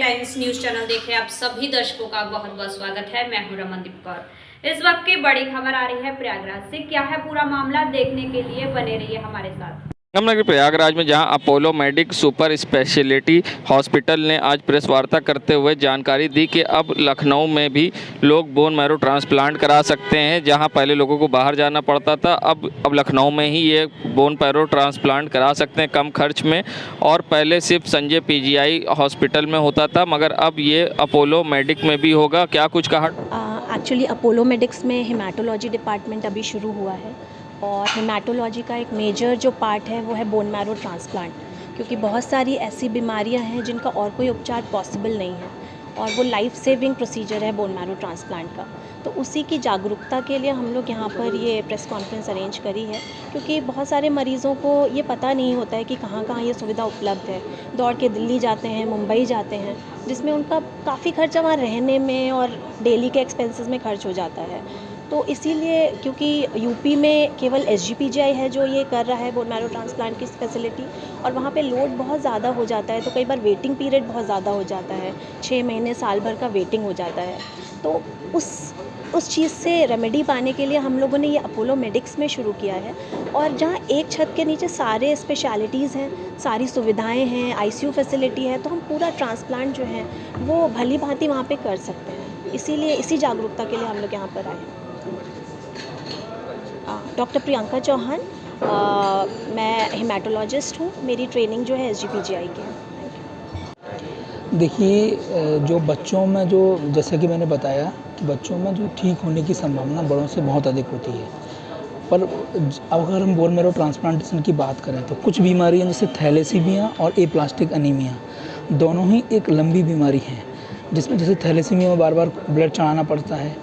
Times news channel देखे आप सभी दर्शकों का बहुत बहुत स्वागत है। मैं हूं रमनदीप कौर। इस वक्त की बड़ी खबर आ रही है प्रयागराज से। क्या है पूरा मामला, देखने के लिए बने रहिए हमारे साथ। संगमनगर प्रयागराज में जहां Apollo medic super speciality hospital ने आज प्रेस वार्ता करते हुए जानकारी दी कि अब लखनऊ में भी लोग बोन मैरो ट्रांसप्लांट करा सकते हैं। जहां पहले लोगों को बाहर जाना पड़ता था, अब लखनऊ में ही ये बोन मैरो ट्रांसप्लांट करा सकते हैं कम खर्च में। और पहले सिर्फ संजय पीजीआई हॉस्पिटल में होता था, मगर अब ये अपोलो मेडिक में भी होगा। क्या कुछ कहा? एक्चुअली अपोलो मेडिक्स में हेमाटोलॉजी डिपार्टमेंट अभी शुरू हुआ है और हेमाटोलॉजी का एक मेजर जो पार्ट है वो है बोन मैरो ट्रांसप्लांट, क्योंकि बहुत सारी ऐसी बीमारियां हैं जिनका और कोई उपचार पॉसिबल नहीं है और वो लाइफ सेविंग प्रोसीजर है बोन मैरो ट्रांसप्लांट का। तो उसी की जागरूकता के लिए हम लोग यहाँ पर ये प्रेस कॉन्फ्रेंस अरेंज करी है, क्योंकि बहुत सारे मरीज़ों को ये पता नहीं होता है कि कहाँ कहाँ ये सुविधा उपलब्ध है। दौड़ के दिल्ली जाते हैं, मुंबई जाते हैं, जिसमें उनका काफ़ी खर्चा वहाँ रहने में और डेली के एक्सपेंसेस में खर्च हो जाता है। तो इसीलिए, क्योंकि यूपी में केवल SGPGI है जो ये कर रहा है बोन मैरो ट्रांसप्लांट की फैसिलिटी, और वहाँ पे लोड बहुत ज़्यादा हो जाता है, तो कई बार वेटिंग पीरियड बहुत ज़्यादा हो जाता है, 6 महीने साल भर का वेटिंग हो जाता है। तो उस चीज़ से रेमेडी पाने के लिए हम लोगों ने ये अपोलो मेडिक्स में शुरू किया है, और जहाँ एक छत के नीचे सारे स्पेशलिटीज़ हैं, सारी सुविधाएँ हैं, ICU फैसिलिटी है, तो हम पूरा ट्रांसप्लांट जो है वो भली भांति वहाँ पर कर सकते हैं। इसीलिए इसी जागरूकता के लिए हम लोग यहाँ पर आए हैं। डॉक्टर प्रियंका चौहान, मैं हेमाटोलॉजिस्ट हूँ। मेरी ट्रेनिंग जो है SGPGI की है। देखिए, जो बच्चों में जो, जैसा कि मैंने बताया कि बच्चों में जो ठीक होने की संभावना बड़ों से बहुत अधिक होती है, पर अगर हम बोन मैरो ट्रांसप्लांटेशन की बात करें तो कुछ बीमारियां जैसे थैलेसीमिया और एप्लास्टिक एनीमिया दोनों ही एक लंबी बीमारी है, जिसमें जैसे थैलेसीमिया में बार बार ब्लड चढ़ाना पड़ता है।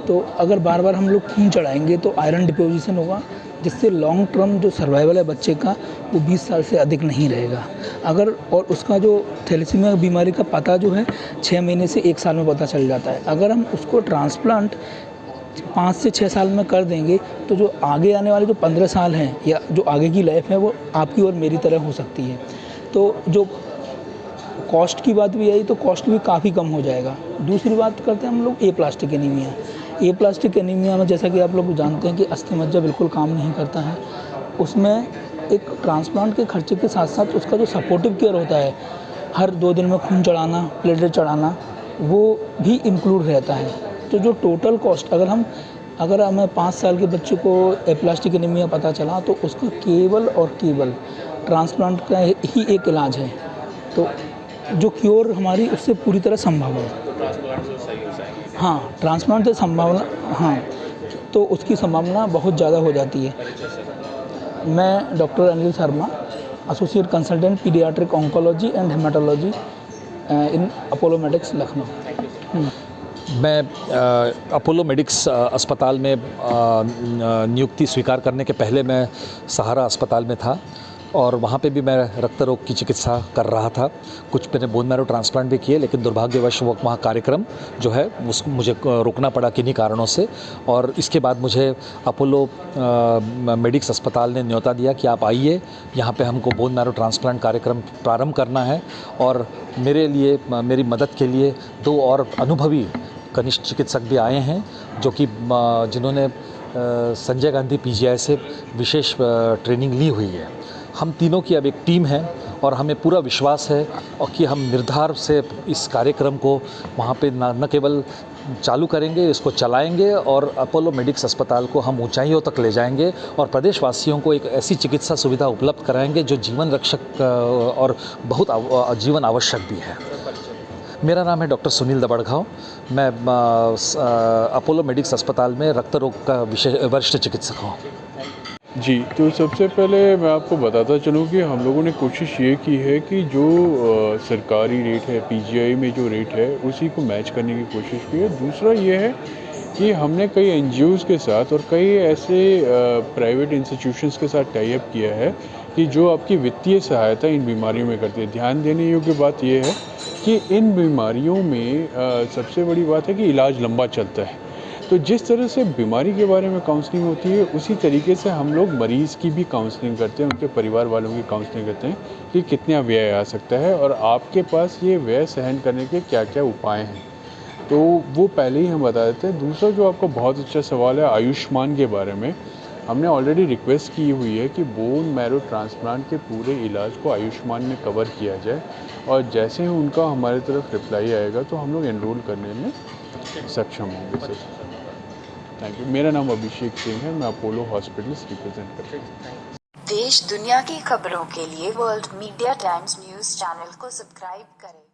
तो अगर बार बार हम लोग खून चढ़ाएंगे तो आयरन डिपोजिशन होगा, जिससे लॉन्ग टर्म जो सर्वाइवल है बच्चे का वो 20 साल से अधिक नहीं रहेगा। अगर और उसका जो थैलेसीमिया बीमारी का पता जो है 6 महीने से 1 साल में पता चल जाता है। अगर हम उसको ट्रांसप्लांट 5 से 6 साल में कर देंगे तो जो आगे आने वाले जो 15 साल हैं या जो आगे की लाइफ है वो आपकी और मेरी तरह हो सकती है। तो जो कॉस्ट की बात भी आई तो कॉस्ट भी काफ़ी कम हो जाएगा। दूसरी बात करते हैं हम लोग एप्लास्टिक एनीमिया। एप्लास्टिक एनीमिया में जैसा कि आप लोग जानते हैं कि अस्थि मज्जा बिल्कुल काम नहीं करता है। उसमें एक ट्रांसप्लांट के खर्चे के साथ साथ उसका जो सपोर्टिव केयर होता है, हर 2 दिन में खून चढ़ाना, प्लेटलेट चढ़ाना, वो भी इंक्लूड रहता है। तो जो टोटल कॉस्ट अगर हमें 5 साल के बच्चे को एप्लास्टिक एनीमिया पता चला तो उसका केवल और केवल ट्रांसप्लांट का ही एक इलाज है। तो जो क्योर हमारी उससे पूरी तरह संभव है। हाँ, ट्रांसप्लांट से संभावना, हाँ, तो उसकी संभावना बहुत ज़्यादा हो जाती है। मैं doctor Anil Sharma, associate consultant paediatric oncology and haematology in Apollo Medics Lucknow. मैं अपोलो मेडिक्स अस्पताल में नियुक्ति स्वीकार करने के पहले मैं सहारा अस्पताल में था और वहाँ पे भी मैं रक्त रोग की चिकित्सा कर रहा था। कुछ मैंने बोन मैरो ट्रांसप्लांट भी किए, लेकिन दुर्भाग्यवश वो वहाँ कार्यक्रम जो है उसको मुझे रोकना पड़ा किन्हीं कारणों से। और इसके बाद मुझे अपोलो मेडिक्स अस्पताल ने न्योता दिया कि आप आइए, यहाँ पे हमको बोन मैरो ट्रांसप्लांट कार्यक्रम प्रारंभ करना है। और मेरे लिए, मेरी मदद के लिए 2 और अनुभवी कनिष्ठ चिकित्सक भी आए हैं, जो कि जिन्होंने संजय गांधी PGI से विशेष ट्रेनिंग ली हुई है। हम तीनों की अब एक टीम है और हमें पूरा विश्वास है और कि हम निर्धार से इस कार्यक्रम को वहाँ पे न केवल चालू करेंगे, इसको चलाएंगे और अपोलो मेडिक्स अस्पताल को हम ऊंचाइयों तक ले जाएंगे और प्रदेशवासियों को एक ऐसी चिकित्सा सुविधा उपलब्ध कराएंगे जो जीवन रक्षक और बहुत जीवन आवश्यक भी है। मेरा नाम है डॉक्टर सुनील दबड़घाव। मैं अपोलो मेडिक्स अस्पताल में रक्त रोग का वरिष्ठ चिकित्सक हूँ। जी, तो सबसे पहले मैं आपको बताता चलूँ कि हम लोगों ने कोशिश ये की है कि जो सरकारी रेट है, PGI में जो रेट है उसी को मैच करने की कोशिश की है। दूसरा ये है कि हमने कई NGOs के साथ और कई ऐसे प्राइवेट इंस्टीट्यूशंस के साथ टाई अप किया है कि जो आपकी वित्तीय सहायता इन बीमारियों में करती है। ध्यान देने योग्य बात यह है कि इन बीमारियों में सबसे बड़ी बात है कि इलाज लंबा चलता है। तो जिस तरह से बीमारी के बारे में काउंसलिंग होती है, उसी तरीके से हम लोग मरीज़ की भी काउंसलिंग करते हैं, उनके परिवार वालों की काउंसलिंग करते हैं कि कितना व्यय आ सकता है और आपके पास ये व्यय सहन करने के क्या क्या उपाय हैं, तो वो पहले ही हम बता देते हैं। दूसरा जो आपका बहुत अच्छा सवाल है आयुष्मान के बारे में, हमने ऑलरेडी रिक्वेस्ट की हुई है कि बोन मैरो ट्रांसप्लांट के पूरे इलाज को आयुष्मान में कवर किया जाए, और जैसे ही उनका हमारी तरफ रिप्लाई आएगा तो हम लोग एनरोल करने में सक्षम होंगे सर। Thank you. मेरा नाम अभिषेक सिंह है, मैं अपोलो हॉस्पिटल्स रिप्रेजेंट करता हूँ। देश दुनिया की खबरों के लिए world media times news channel को सब्सक्राइब करें।